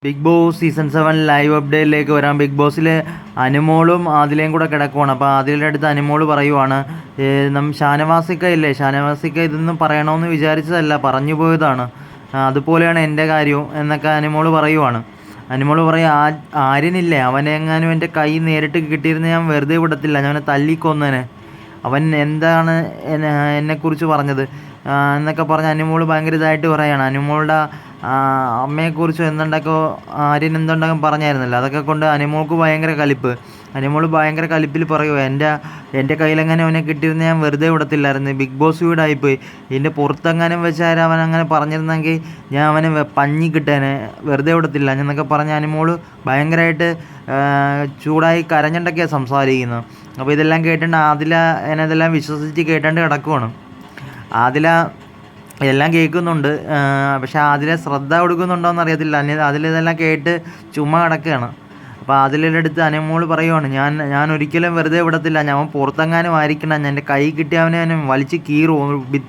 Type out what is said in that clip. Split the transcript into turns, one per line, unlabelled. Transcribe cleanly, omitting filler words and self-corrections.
Big boss season 7 live അപ്ഡേറ്റിലേക്ക് വരാം. Big ബോസിൽ അനുമോളും ആദിലയും കൂടെ കിടക്കുവാണ്. അപ്പോൾ ആദിലയുടെ അടുത്ത് അനുമോൾ പറയുവാണ്, ഷാനവാസിക്ക ഇല്ലേ, ഷാനവാസിക്ക ഇതൊന്നും പറയണമെന്ന് വിചാരിച്ചതല്ല, പറഞ്ഞു പോയതാണ്, അതുപോലെയാണ് എൻ്റെ കാര്യവും എന്നൊക്കെ അനുമോൾ പറയുവാണ്. അനുമോൾ പറയും, ആര്യനില്ലേ, അവനെങ്ങാനും എൻ്റെ കൈ നേരിട്ട് കിട്ടിയിരുന്ന ഞാൻ വെറുതെ വിടത്തില്ല, ഞാൻ അവനെ തല്ലിക്കൊന്നേനെ, അവൻ എന്താണ് എന്നെക്കുറിച്ച് പറഞ്ഞത് എന്നൊക്കെ പറഞ്ഞ് അനുമോൾ ഭയങ്കര ഇതായിട്ട് പറയുകയാണ്. അനുമോളുടെ അമ്മയെക്കുറിച്ച് എന്തുണ്ടൊക്കെ ആര്യൻ എന്തുണ്ടൊക്കെ പറഞ്ഞായിരുന്നല്ലോ, അതൊക്കെ കൊണ്ട് അനുമോൾക്ക് ഭയങ്കര കലിപ്പ്. അനുമോൾ ഭയങ്കര കലിപ്പിൽ പറയുമോ, എൻ്റെ കയ്യിലെങ്ങനെ അവനെ കിട്ടിയിരുന്ന ഞാൻ വെറുതെ വിടത്തില്ലായിരുന്നു, ബിഗ് ബോസ് വീടായിപ്പോയി, ഇതിൻ്റെ പുറത്തെങ്ങാനും വെച്ചാൽ അവൻ അങ്ങനെ പറഞ്ഞിരുന്നെങ്കിൽ ഞാൻ അവനെ പഞ്ഞി കിട്ടേനെ, വെറുതെ വിടത്തില്ല എന്നൊക്കെ പറഞ്ഞ് അനുമോൾ ഭയങ്കരമായിട്ട് ചൂടായി കരഞ്ഞിട്ടൊക്കെയാണ് സംസാരിക്കുന്നത്. അപ്പോൾ ഇതെല്ലാം കേട്ടിട്ട് ആദില ഇതെല്ലാം വിശ്വസിച്ച് കേട്ടാണ്ട് കിടക്കുവാണ്. ആദില എല്ലാം കേൾക്കുന്നുണ്ട്, പക്ഷെ ആദില ശ്രദ്ധ കൊടുക്കുന്നുണ്ടോ എന്ന് അറിയത്തില്ല. ആദില ഇതെല്ലാം കേട്ട് ചുമ്മാ കിടക്കുകയാണ്. അപ്പോൾ ആദിലയുടെ അടുത്ത് അനുമോൾ പറയുവാണ്, ഞാൻ ഒരിക്കലും വെറുതെ വിടത്തില്ല, ഞാൻ പുറത്തെങ്ങാനും ആയിരിക്കണം, എൻ്റെ കൈ കിട്ടിയവനെ വലിച്ച് കീറും.